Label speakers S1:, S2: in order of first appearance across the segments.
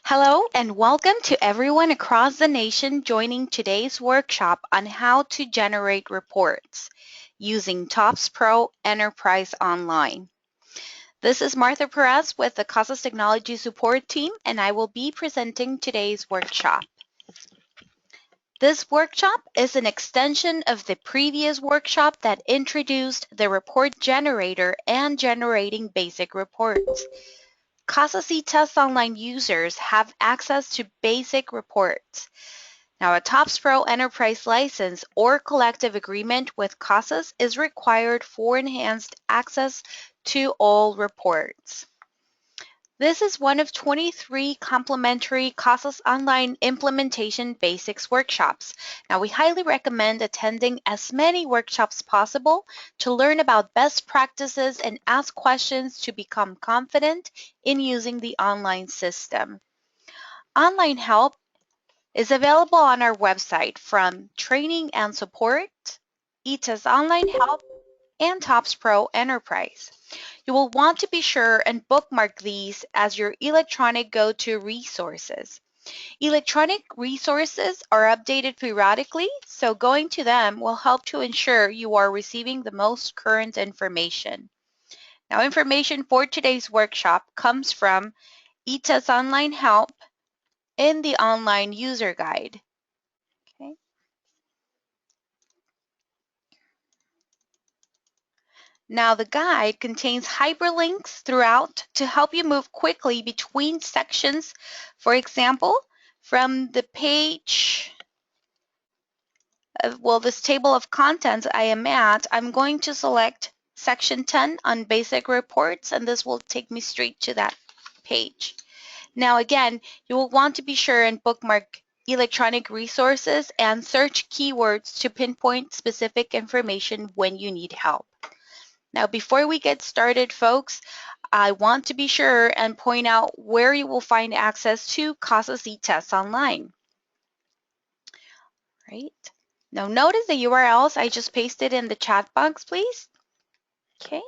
S1: Hello and welcome to everyone across the nation joining today's workshop on how to generate reports using TOPS Pro Enterprise Online. This is Martha Perez with the CASAS Technology Support Team, and I will be presenting today's workshop. This workshop is an extension of the previous workshop that introduced the report generator and generating basic reports. CASAS Test Online users have access to basic reports. Now, a TOPS Pro Enterprise license or collective agreement with CASAS is required for enhanced access to all reports. This is one of 23 complimentary CASAS Online Implementation Basics workshops. Now, we highly recommend attending as many workshops possible to learn about best practices and ask questions to become confident in using the online system. Online help is available on our website from training and support, ETAS Online Help, and TOPS Pro Enterprise. You will want to be sure and bookmark these as your electronic go-to resources. Electronic resources are updated periodically, so going to them will help to ensure you are receiving the most current information. Now, information for today's workshop comes from ETAS Online Help in the online user guide. Okay. Now, the guide contains hyperlinks throughout to help you move quickly between sections. For example, from the page this table of contents I am at, I'm going to select section 10 on basic reports, and this will take me straight to that page. Now, again, you will want to be sure and bookmark electronic resources and search keywords to pinpoint specific information when you need help. Now, before we get started, folks, I want to be sure and point out where you will find access to CASAS Test Online. Right? Now, notice the URLs I just pasted in the chat box, please. Okay.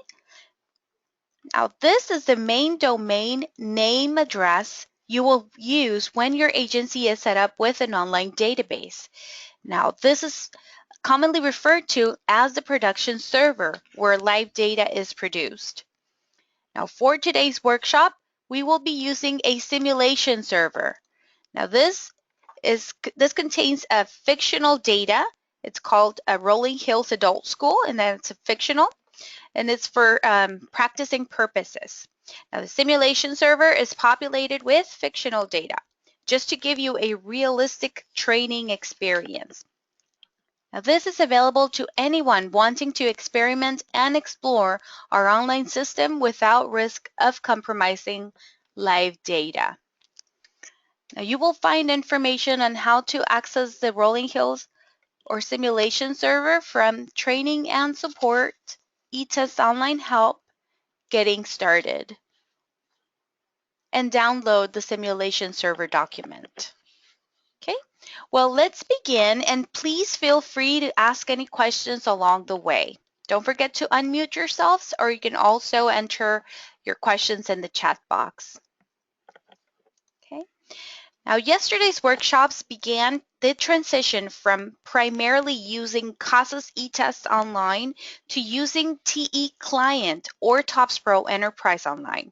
S1: Now, this is the main domain name address you will use when your agency is set up with an online database. Now, this is commonly referred to as the production server, where live data is produced. Now, for today's workshop, we will be using a simulation server. Now, this contains a fictional data. It's called a Rolling Hills Adult School, and then it's a fictional, and it's for practicing purposes. Now, the simulation server is populated with fictional data, just to give you a realistic training experience. Now, this is available to anyone wanting to experiment and explore our online system without risk of compromising live data. Now, you will find information on how to access the Rolling Hills or simulation server from training and support, ETAS Online Help, Getting Started, and download the simulation server document. Okay, well, let's begin, and please feel free to ask any questions along the way. Don't forget to unmute yourselves, or you can also enter your questions in the chat box. Okay. Now, yesterday's workshops began the transition from primarily using CASAS eTest Online to using TE Client or TOPS Pro Enterprise Online.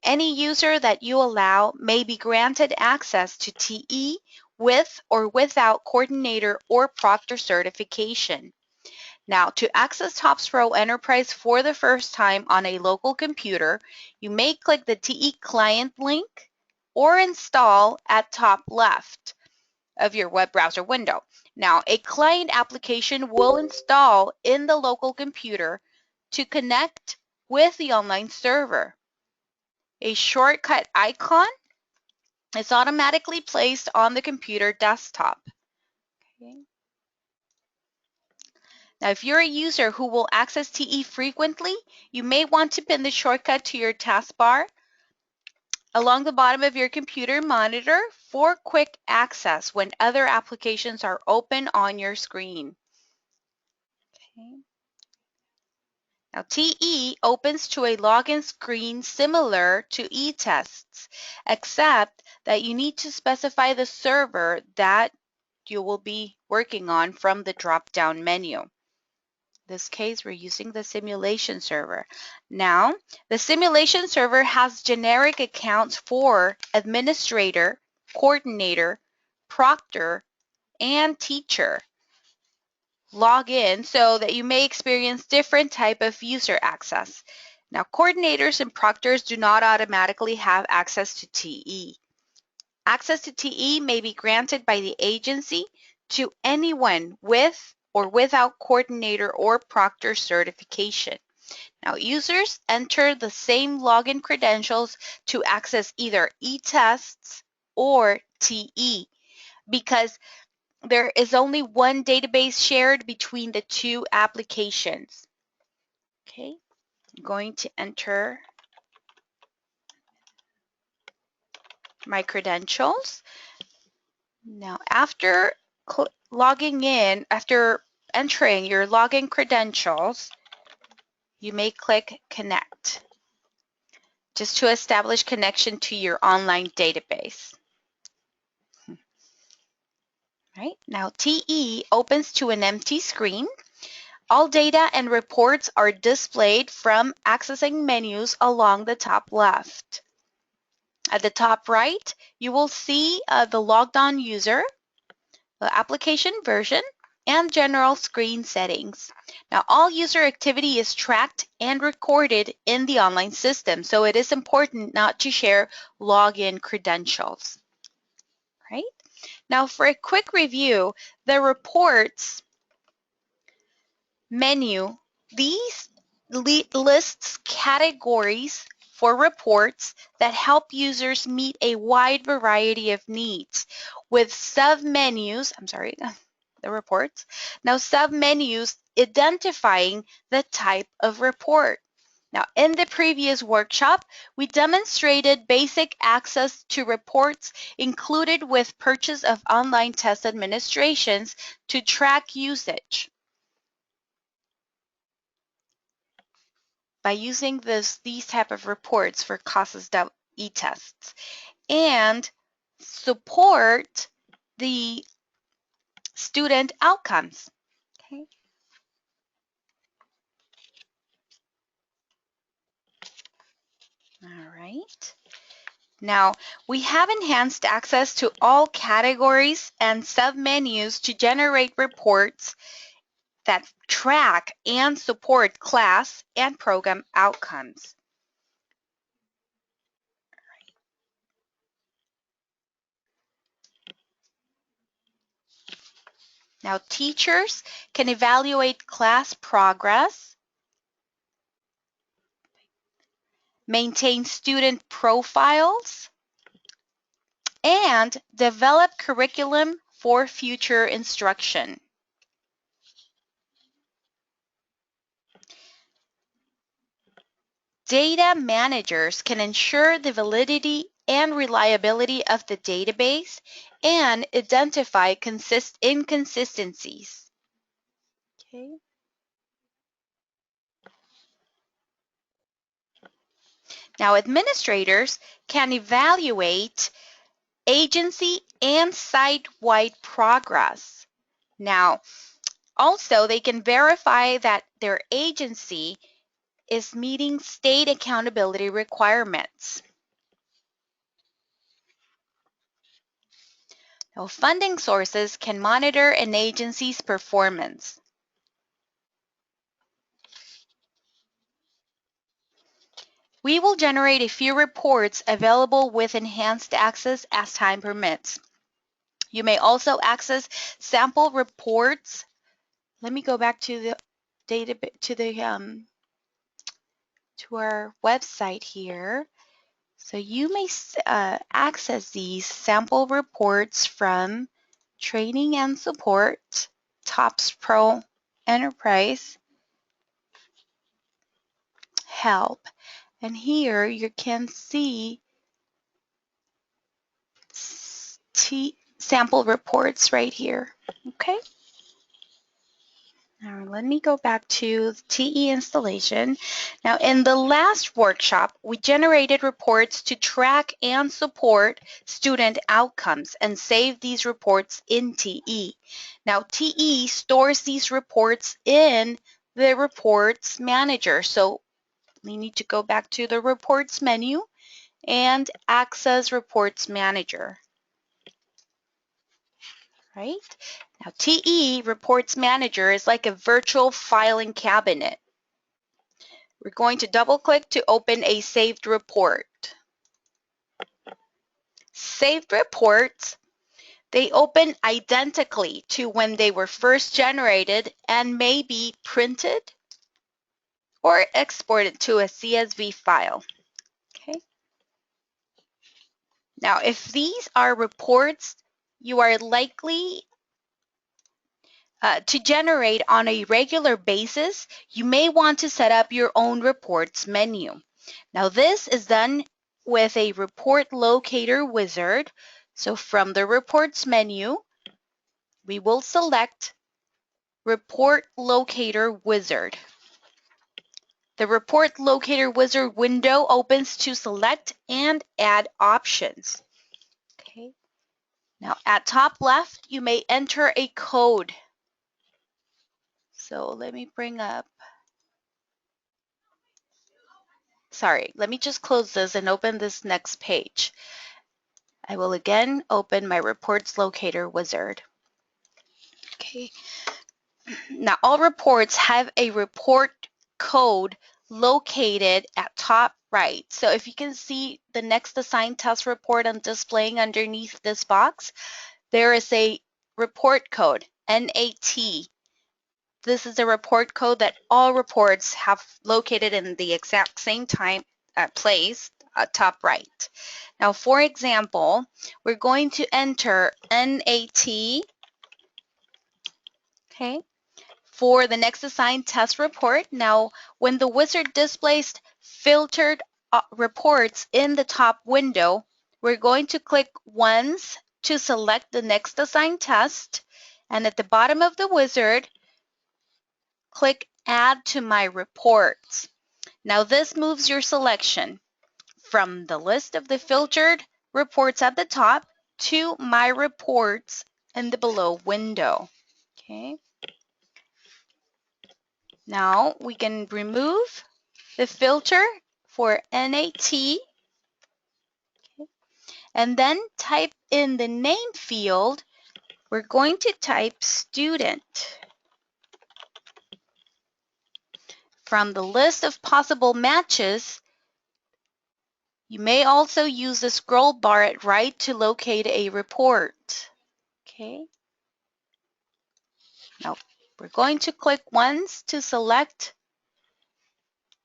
S1: Any user that you allow may be granted access to TE with or without coordinator or proctor certification. Now, to access TOPS Pro Enterprise for the first time on a local computer, you may click the TE Client link or install at top left of your web browser window. Now, a client application will install in the local computer to connect with the online server. A shortcut icon is automatically placed on the computer desktop. Okay. Now, if you're a user who will access TE frequently, you may want to pin the shortcut to your taskbar along the bottom of your computer monitor for quick access when other applications are open on your screen. Okay. Now, TE opens to a login screen similar to eTests, except that you need to specify the server that you will be working on from the drop-down menu. In this case, we're using the simulation server. Now, the simulation server has generic accounts for administrator, coordinator, proctor, and teacher. Log in so that you may experience different type of user access. Now, coordinators and proctors do not automatically have access to TE. Access to TE may be granted by the agency to anyone with or without coordinator or proctor certification. Now, users enter the same login credentials to access either eTests or TE because there is only one database shared between the two applications. Okay, I'm going to enter my credentials. Now, after logging in, after entering your login credentials, you may click Connect just to establish connection to your online database. Right? Now, TE opens to an empty screen. All data and reports are displayed from accessing menus along the top left. At the top right, you will see the logged on user, the application version, and general screen settings. Now, all user activity is tracked and recorded in the online system, so it is important not to share login credentials. Right? Now, for a quick review, the reports menu, these lists categories for reports that help users meet a wide variety of needs with submenus, the reports. Now, submenus identifying the type of report. Now, in the previous workshop, we demonstrated basic access to reports included with purchase of online test administrations to track usage. By using these type of reports for CASAS e-tests and support the student outcomes. Okay. All right. Now, we have enhanced access to all categories and submenus to generate reports that track and support class and program outcomes. Now, teachers can evaluate class progress, maintain student profiles, and develop curriculum for future instruction. Data managers can ensure the validity and reliability of the database and identify inconsistencies. Okay. Now, administrators can evaluate agency and site-wide progress. Now, also, they can verify that their agency is meeting state accountability requirements. Now, funding sources can monitor an agency's performance. We will generate a few reports available with enhanced access as time permits. You may also access sample reports. Let me go back to the to our website here. So you may access these sample reports from Training and Support, TOPS Pro Enterprise, Help. And here you can see sample reports right here. Okay. Now let me go back to TE installation. Now in the last workshop, we generated reports to track and support student outcomes and save these reports in TE. Now TE stores these reports in the reports manager. So we need to go back to the reports menu and access reports manager. Right? Now, TE Reports Manager is like a virtual filing cabinet. We're going to double click to open a saved report. Saved reports, they open identically to when they were first generated and may be printed or exported to a CSV file. Okay. Now, if these are reports you are likely to generate on a regular basis, you may want to set up your own reports menu. Now this is done with a report locator wizard. So from the reports menu, we will select report locator wizard. The report locator wizard window opens to select and add options. Okay. Now at top left, you may enter a code. So let me bring up, let me just close this and open this next page. I will again open my reports locator wizard. Okay. Now all reports have a report code located at top right. So if you can see the next assigned test report I'm displaying underneath this box, there is a report code, NAT. This is a report code that all reports have located in the exact same place, top right. Now, for example, we're going to enter NAT, okay, for the next assigned test report. Now, when the wizard displays filtered reports in the top window, we're going to click once to select the next assigned test, and at the bottom of the wizard, click Add to My Reports. Now this moves your selection from the list of the filtered reports at the top to My Reports in the below window. Okay. Now we can remove the filter for NAT, okay, and then type in the name field. We're going to type student. From the list of possible matches, you may also use the scroll bar at right to locate a report. Okay. Now we're going to click once to select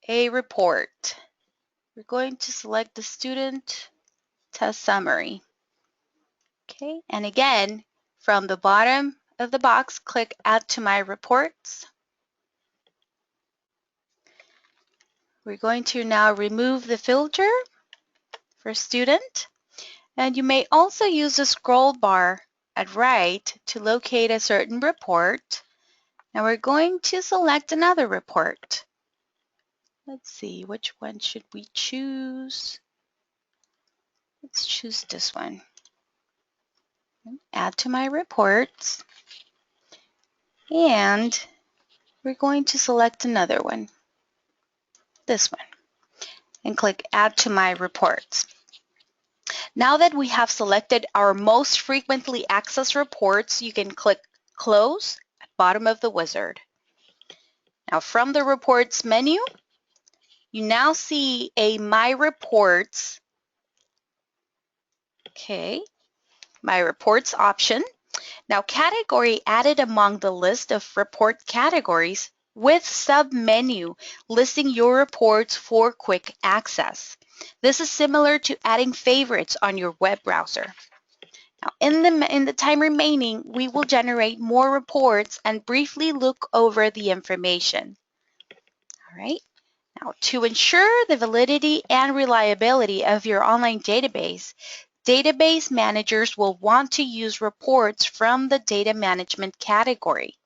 S1: a report. We're going to select the student test summary. Okay, and again, from the bottom of the box, click Add to My Reports. We're going to now remove the filter for student, and you may also use the scroll bar at right to locate a certain report. Now we're going to select another report. Let's see, which one should we choose? Let's choose this one. Add to My Reports. And we're going to select another one, this one, and click Add to My Reports. Now that we have selected our most frequently accessed reports, you can click Close at bottom of the wizard. Now from the Reports menu, you now see a My Reports, okay, My Reports option. Now category added among the list of report categories with submenu listing your reports for quick access. This is similar to adding favorites on your web browser. Now in the time remaining, we will generate more reports and briefly look over the information. All right. Now, to ensure the validity and reliability of your online database, database managers will want to use reports from the data management category.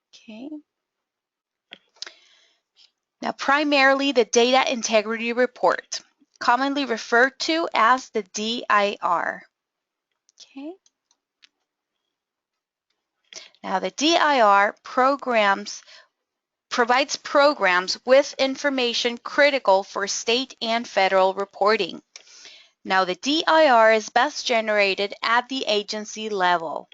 S1: Okay. Now, primarily the Data Integrity Report, commonly referred to as the DIR. Okay. Now, the DIR provides programs with information critical for state and federal reporting. Now, the DIR is best generated at the agency level.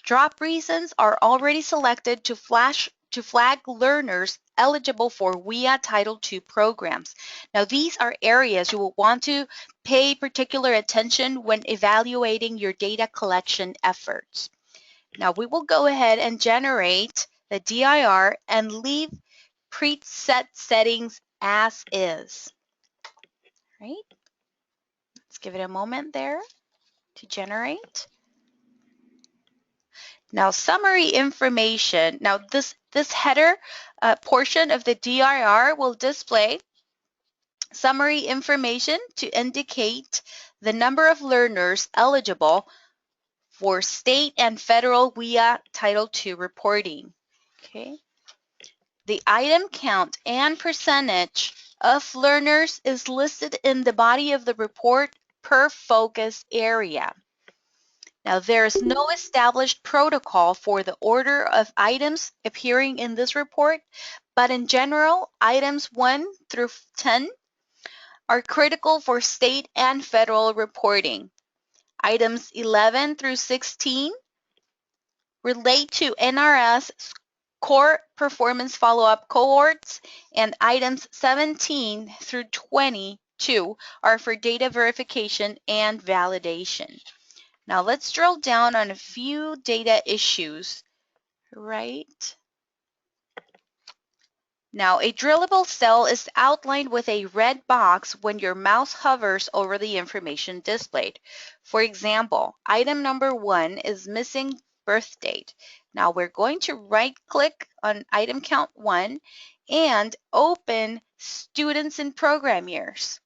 S1: Drop reasons are already selected to flag learners eligible for WIA Title II programs. Now, these are areas you will want to pay particular attention when evaluating your data collection efforts. Now, we will go ahead and generate the DIR and leave preset settings as is. Right? Let's give it a moment there to generate. Now, summary information. Now, this header portion of the DIR will display summary information to indicate the number of learners eligible for state and federal WIA Title II reporting. Okay. The item count and percentage of learners is listed in the body of the report per focus area. Now, there is no established protocol for the order of items appearing in this report, but in general, items 1 through 10 are critical for state and federal reporting. Items 11 through 16 relate to NRS core performance follow-up cohorts, and items 17 through 22 are for data verification and validation. Now let's drill down on a few data issues, right? Now, a drillable cell is outlined with a red box when your mouse hovers over the information displayed. For example, item number 1 is missing birth date. Now, we're going to right-click on item count 1 and open students and program years.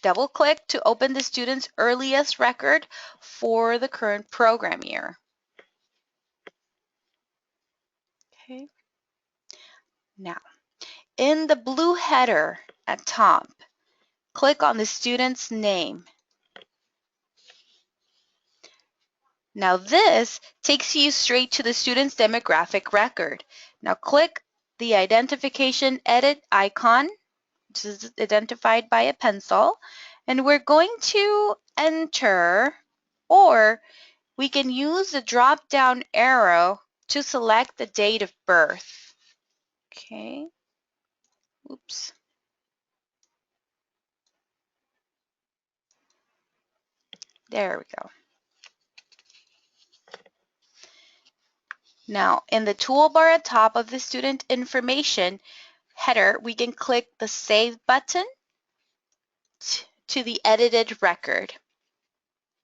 S1: Double-click to open the student's earliest record for the current program year. Okay. Now, in the blue header at top, click on the student's name. Now this takes you straight to the student's demographic record. Now click the identification edit icon, which is identified by a pencil, and we're going to enter, or we can use the drop-down arrow to select the date of birth. Okay. Oops. There we go. Now, in the toolbar at top of the student information header, we can click the Save button to the edited record.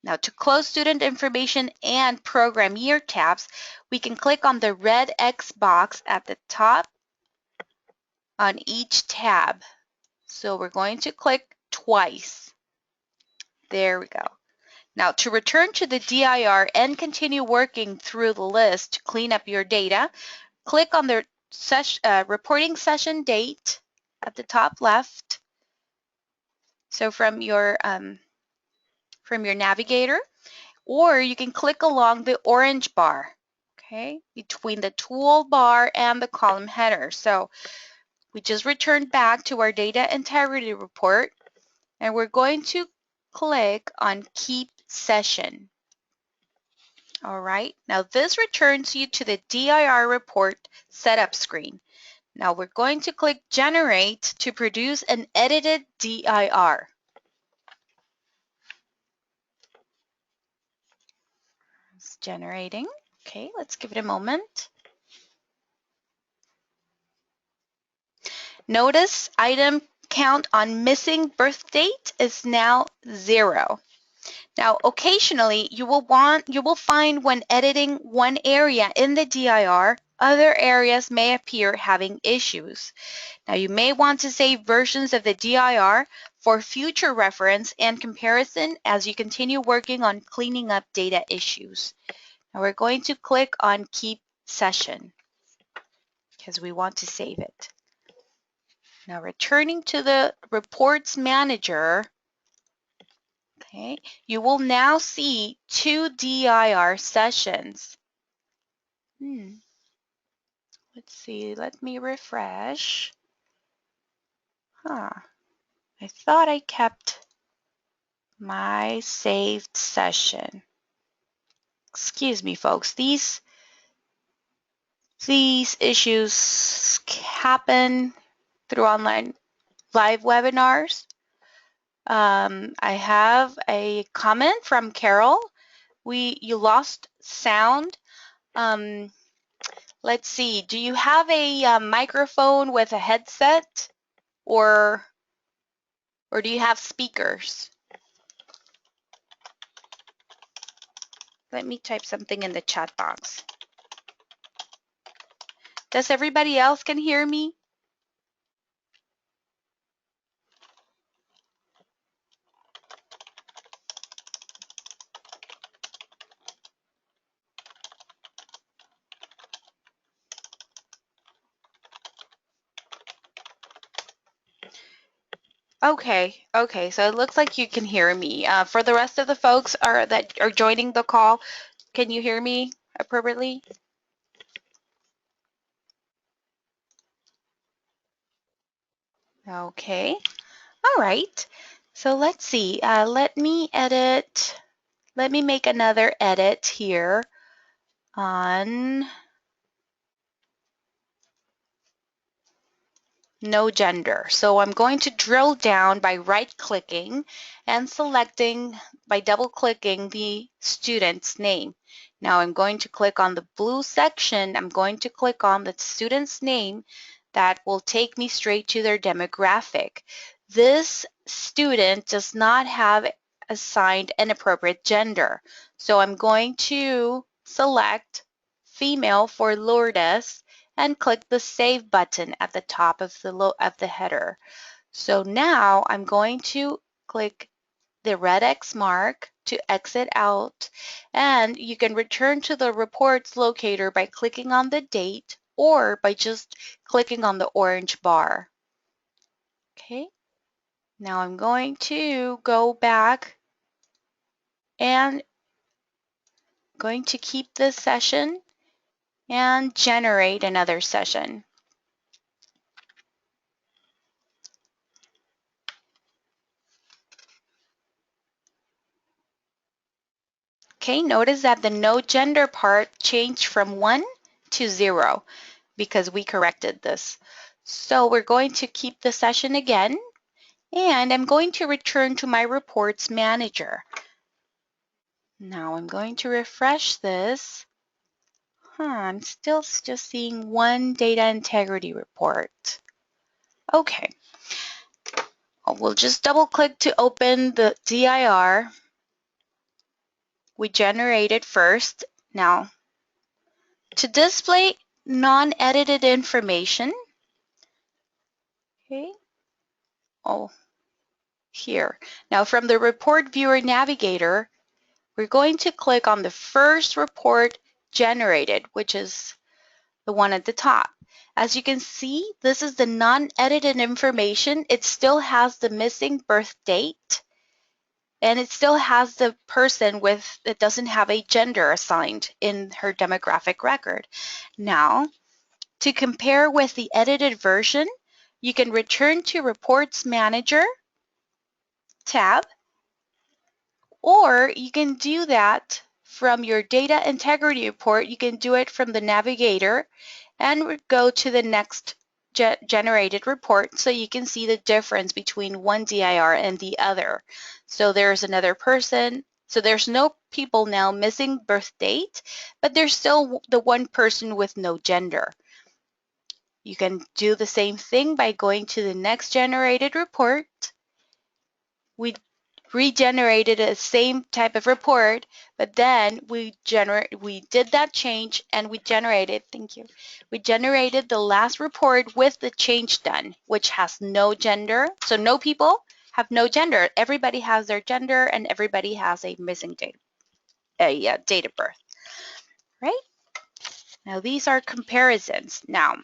S1: Now, to close student information and program year tabs, we can click on the red X box at the top on each tab. So we're going to click twice. There we go. Now, to return to the DIR and continue working through the list to clean up your data, click on the reporting session date at the top left. So from your navigator, or you can click along the orange bar, okay, between the toolbar and the column header. So we just returned back to our data integrity report, and we're going to click on Keep Session. All right, now this returns you to the DIR report setup screen. Now we're going to click Generate to produce an edited DIR. It's generating. Okay, let's give it a moment. Notice item count on missing birth date is now 0. Now, occasionally you will find when editing one area in the DIR, other areas may appear having issues. Now, you may want to save versions of the DIR for future reference and comparison as you continue working on cleaning up data issues. Now we're going to click on Keep Session because we want to save it. Now returning to the Reports Manager, okay, you will now see 2 DIR sessions. Let's see, let me refresh. I thought I kept my saved session. Excuse me, folks. These issues happen through online live webinars. I have a comment from Carol. You lost sound. Let's see. Do you have a microphone with a headset, or do you have speakers? Let me type something in the chat box. Does everybody else can hear me? Okay, so it looks like you can hear me. For the rest of the folks that are joining the call, can you hear me appropriately? Okay, all right. So let's see. Let me make another edit here on no gender. So I'm going to drill down by right-clicking and selecting by double-clicking the student's name. Now I'm going to click on the blue section. I'm going to click on the student's name. That will take me straight to their demographic. This student does not have assigned an appropriate gender. So I'm going to select female for Lourdes and click the Save button at the top of the header. So now I'm going to click the red X mark to exit out, and you can return to the Reports Locator by clicking on the date or by just clicking on the orange bar. Okay, now I'm going to go back and going to keep this session and generate another session. Okay, notice that the no gender part changed from 1 to 0 because we corrected this. So we're going to keep the session again, and I'm going to return to my Reports Manager. Now I'm going to refresh this. I'm still just seeing one data integrity report. Okay, we'll just double click to open the DIR we generated first. Now, to display non-edited information, okay, here. Now from the Report Viewer Navigator, we're going to click on the first report generated, which is the one at the top. As you can see, this is the non-edited information. It still has the missing birth date, and it still has the person that doesn't have a gender assigned in her demographic record. Now, to compare with the edited version, you can return to Reports Manager tab, or you can do that from your data integrity report. You can do it from the navigator and go to the next generated report so you can see the difference between one DIR and the other. So there's another person. So there's no people now missing birth date, but there's still the one person with no gender. You can do the same thing by going to the next generated report. We regenerated the same type of report, but then we did that change and we generated, we generated the last report with the change done, which has no gender. So no people have no gender. Everybody has their gender and everybody has a missing date, date of birth. right? Now these are comparisons. Now,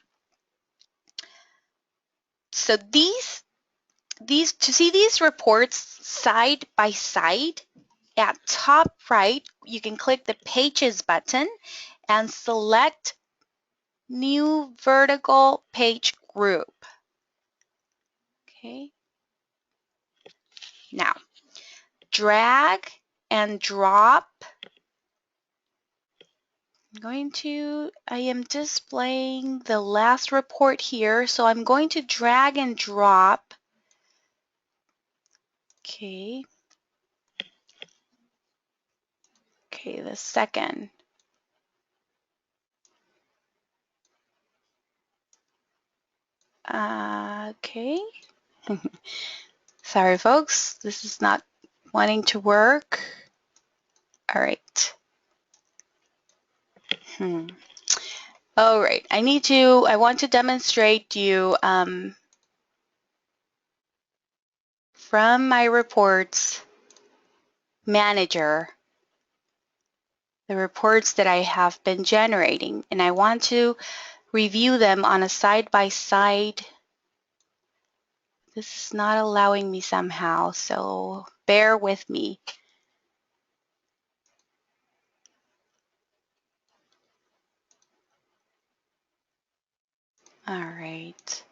S1: so to see these reports side by side, at top right, you can click the Pages button and select New Vertical Page Group. Okay. Now, drag and drop. I am displaying the last report here, so I'm going to drag and drop. Okay. Okay, the second. Okay. Sorry, folks. This is not wanting to work. All right. All right. I want to demonstrate to you from my reports manager, the reports that I have been generating, and I want to review them on a side-by-side. This is not allowing me somehow, so bear with me. All right.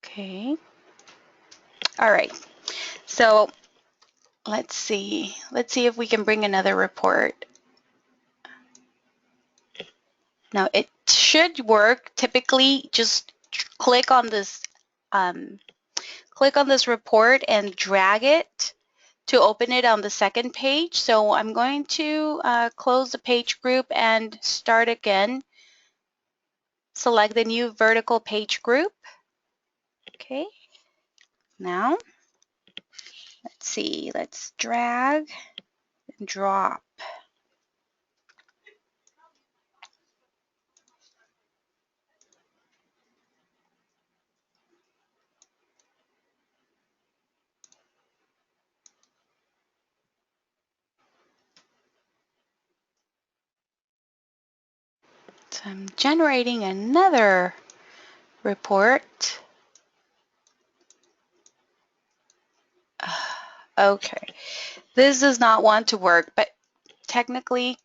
S1: Okay. All right. So let's see. Let's see if we can bring another report. Now it should work. Typically, just click on this report and drag it to open it on the second page. So I'm going to close the page group and start again. Select the new vertical page group. Okay. Now, let's see. Let's drag and drop. So I'm generating another report. Okay. This does not want to work, but technically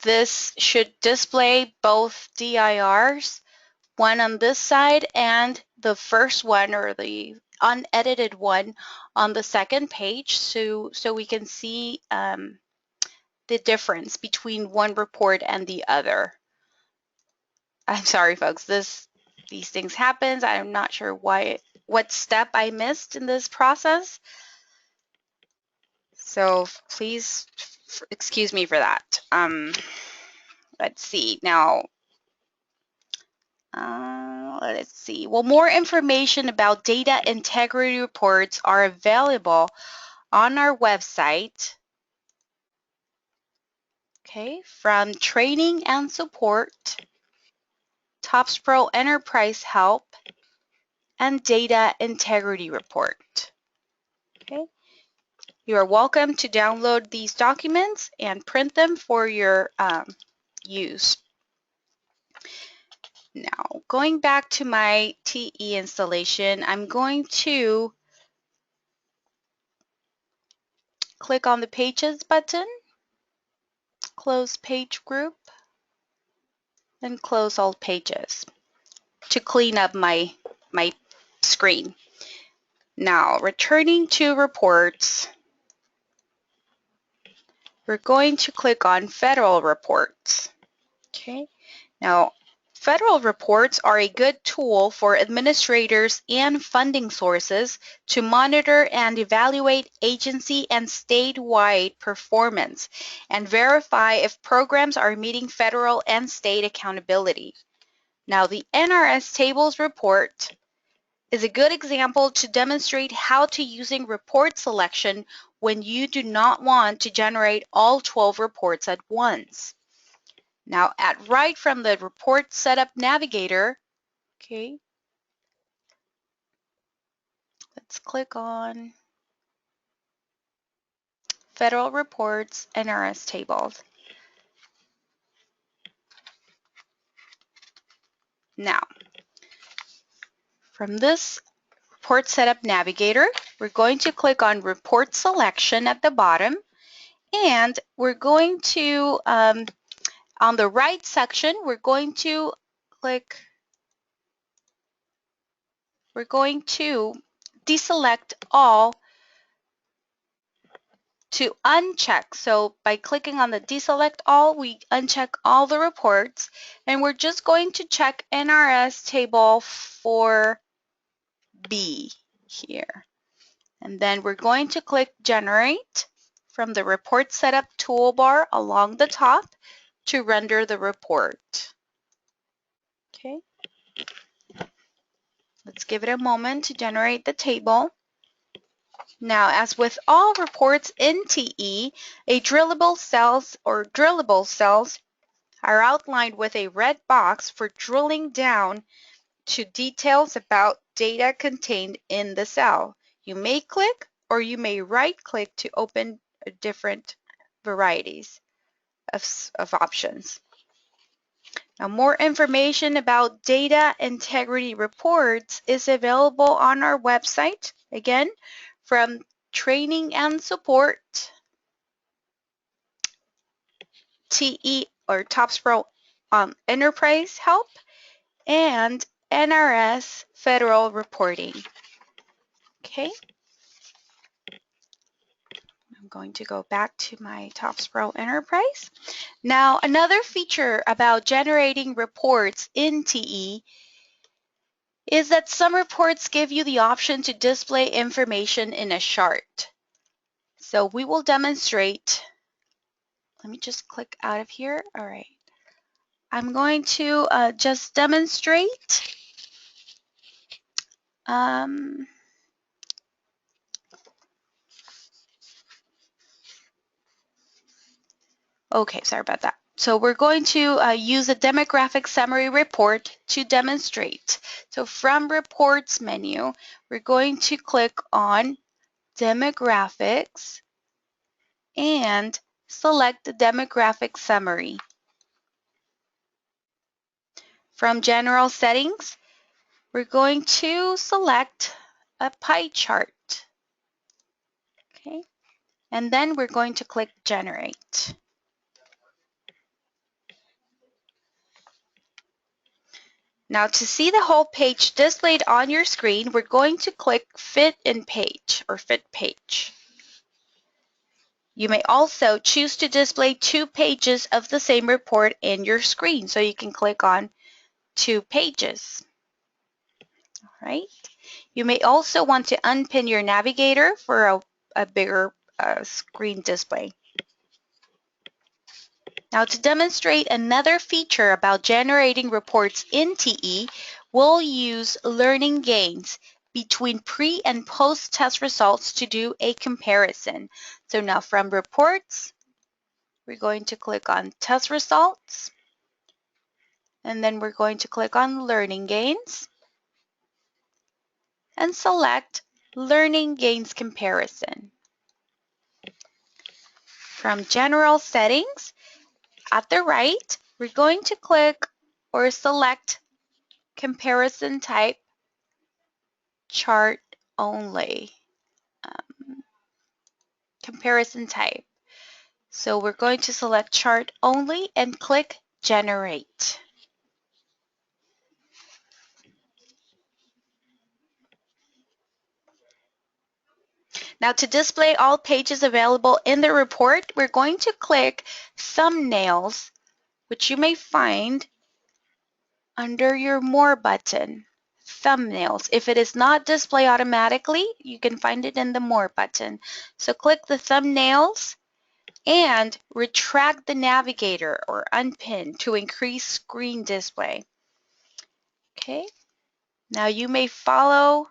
S1: this should display both DIRs, one on this side and the first one, or the unedited one, on the second page, so we can see the difference between one report and the other. I'm sorry, folks. These things happen. I'm not sure what step I missed in this process. So please excuse me for that. Let's see now. Let's see. Well, more information about data integrity reports are available on our website. Okay, from training and support, TOPS Pro Enterprise Help, and data integrity report. Okay. You are welcome to download these documents and print them for your use. Now, going back to my TE installation, I'm going to click on the Pages button, close Page Group, and close all pages to clean up my screen. Now, returning to reports, we're going to click on Federal Reports. Okay. Now, federal reports are a good tool for administrators and funding sources to monitor and evaluate agency and statewide performance and verify if programs are meeting federal and state accountability. Now, the NRS Tables report is a good example to demonstrate how to using report selection when you do not want to generate all 12 reports at once. Now, right from the Report Setup Navigator, Okay, let's click on Federal Reports, NRS Tables. Now, from this Report Setup Navigator, we're going to click on Report Selection at the bottom, and we're going to, on the right section, we're going to deselect all to uncheck. So by clicking on the deselect all, we uncheck all the reports, and we're just going to check NRS table 4B here. And then we're going to click Generate from the Report Setup toolbar along the top to render the report. Okay. Let's give it a moment to generate the table. Now, as with all reports in TE, drillable cells are outlined with a red box for drilling down to details about data contained in the cell. You may click or you may right-click to open different varieties of options. Now, more information about data integrity reports is available on our website. Again, from Training and Support, TE or TOPS Pro Enterprise Help, and NRS Federal Reporting. Okay. I'm going to go back to my TOPS Pro Enterprise. Now, another feature about generating reports in TE is that some reports give you the option to display information in a chart. So we will demonstrate. Let me just click out of here. All right. I'm going to just demonstrate. Okay, sorry about that. So we're going to use a demographic summary report to demonstrate. So from Reports menu, we're going to click on Demographics and select the demographic summary. From General Settings, we're going to select a pie chart. Okay, and then we're going to click Generate. Now, to see the whole page displayed on your screen, we're going to click Fit in Page or Fit Page. You may also choose to display 2 pages of the same report in your screen, so you can click on 2 pages. All right. You may also want to unpin your navigator for a bigger screen display. Now, to demonstrate another feature about generating reports in TE, we'll use learning gains between pre and post test results to do a comparison. So now from Reports, we're going to click on Test Results, and then we're going to click on Learning Gains and select Learning Gains Comparison. From General Settings, at the right, we're going to click or select Comparison Type Chart Only. Comparison type. So we're going to select Chart Only and click Generate. Now, to display all pages available in the report, we're going to click Thumbnails, which you may find under your More button. Thumbnails. If it is not display automatically, you can find it in the More button. So click the Thumbnails and retract the navigator or unpin to increase screen display. Okay. Now you may follow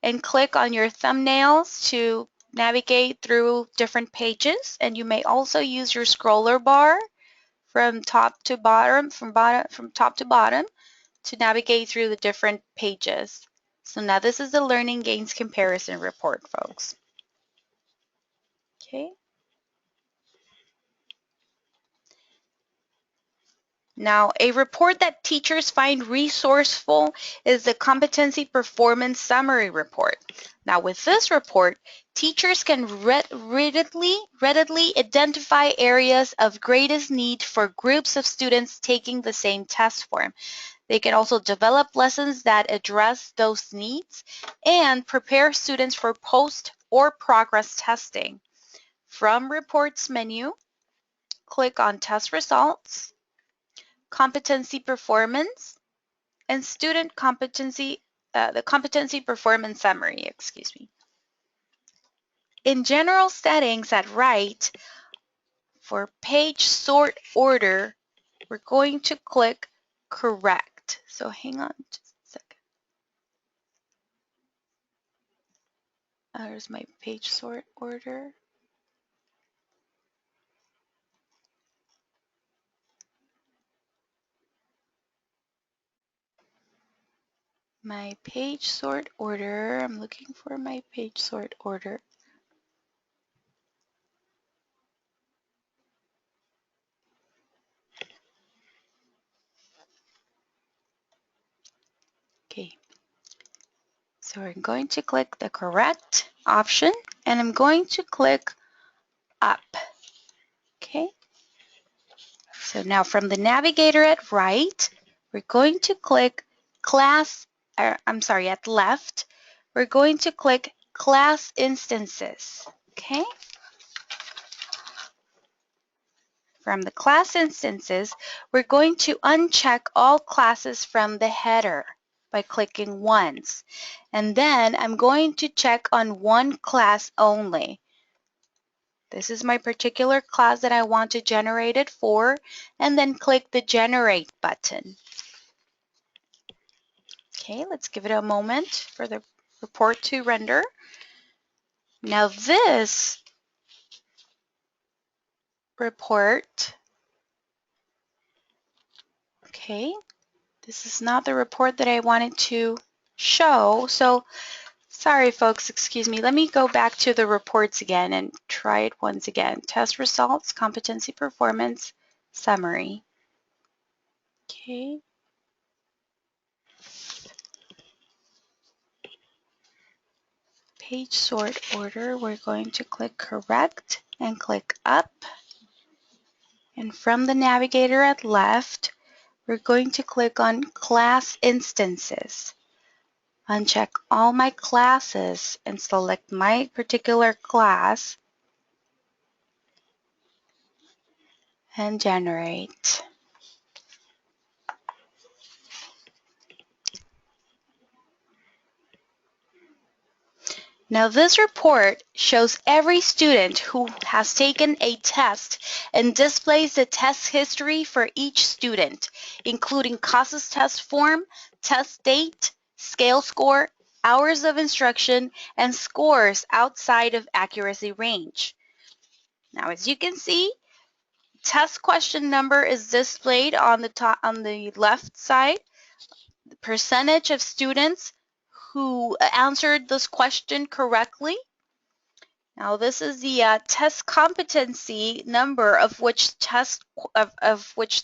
S1: and click on your thumbnails to navigate through different pages, and you may also use your scroller bar from top to bottom, from top to bottom, to navigate through the different pages. So now this is the learning gains comparison report, folks. Okay. Now, a report that teachers find resourceful is the Competency Performance Summary Report. Now, with this report, teachers can readily identify areas of greatest need for groups of students taking the same test form. They can also develop lessons that address those needs and prepare students for post or progress testing. From Reports menu, click on Test Results, Competency Performance, and Student Competency, the Competency Performance Summary, excuse me. In general settings at right, for page sort order, we're going to click Correct. So hang on just a second. There's my page sort order. My page sort order. I'm looking for my page sort order. Okay. So we're going to click the correct option and I'm going to click up. Okay. So now from the navigator at right, we're going to click at left, we're going to click class instances. Okay. From the class instances, we're going to uncheck all classes from the header by clicking once. And then I'm going to check on one class only. This is my particular class that I want to generate it for, and then click the Generate button. Okay, let's give it a moment for the report to render. Now this report, okay, this is not the report that I wanted to show, so sorry folks, excuse me. Let me go back to the reports again and try it once again. Test results, competency performance, summary. Okay. Page sort order, we're going to click correct and click up. And from the navigator at left, we're going to click on class instances. Uncheck all my classes and select my particular class and generate. Now this report shows every student who has taken a test and displays the test history for each student, including CASAS test form, test date, scale score, hours of instruction, and scores outside of accuracy range. Now as you can see, test question number is displayed on the left side. The percentage of students who answered this question correctly. Now this is the test competency number of which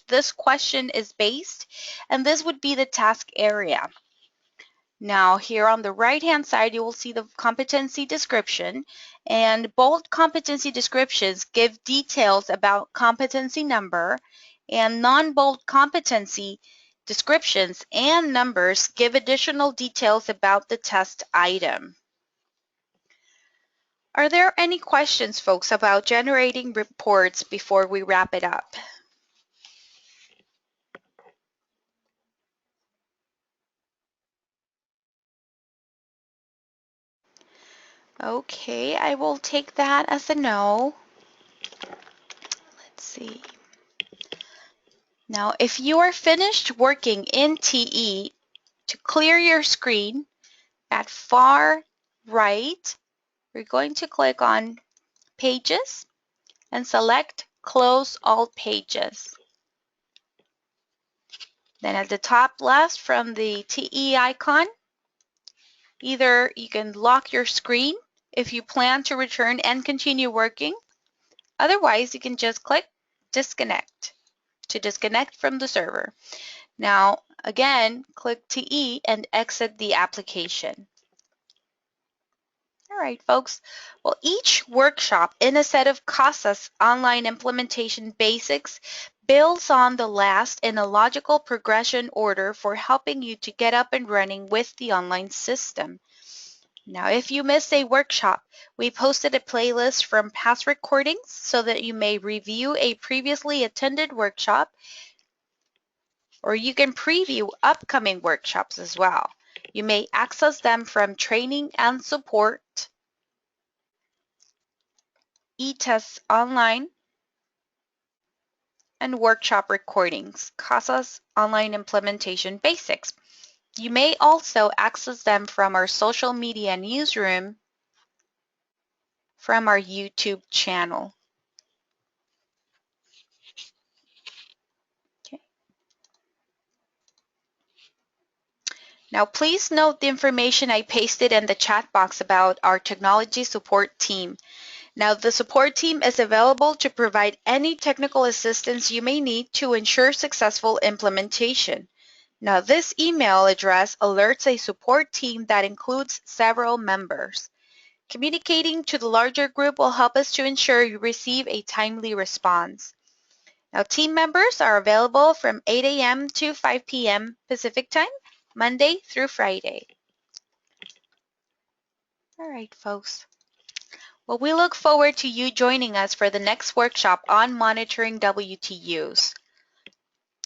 S1: this question is based, and this would be the task area. Now here on the right hand side you will see the competency description, and bold competency descriptions give details about competency number, and non-bold competency descriptions and numbers give additional details about the test item. Are there any questions, folks, about generating reports before we wrap it up? Okay, I will take that as a no. Let's see. Now, if you are finished working in TE, to clear your screen, at far right, we're going to click on Pages and select Close All Pages. Then at the top left from the TE icon, either you can lock your screen if you plan to return and continue working. Otherwise, you can just click disconnect to disconnect from the server. Now, again, click TE and exit the application. All right, folks. Well, each workshop in a set of CASAS online implementation basics builds on the last in a logical progression order for helping you to get up and running with the online system. Now, if you missed a workshop, we posted a playlist from past recordings so that you may review a previously attended workshop, or you can preview upcoming workshops as well. You may access them from training and support, e-tests online, and workshop recordings, CASAS Online Implementation Basics. You may also access them from our social media newsroom from our YouTube channel. Okay. Now, please note the information I pasted in the chat box about our technology support team. Now, the support team is available to provide any technical assistance you may need to ensure successful implementation. Now, this email address alerts a support team that includes several members. Communicating to the larger group will help us to ensure you receive a timely response. Now, team members are available from 8 a.m. to 5 p.m. Pacific Time, Monday through Friday. All right, folks. Well, we look forward to you joining us for the next workshop on monitoring WTUs.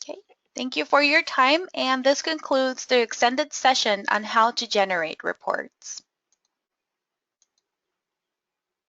S1: Okay, thank you for your time, and this concludes the extended session on how to generate reports.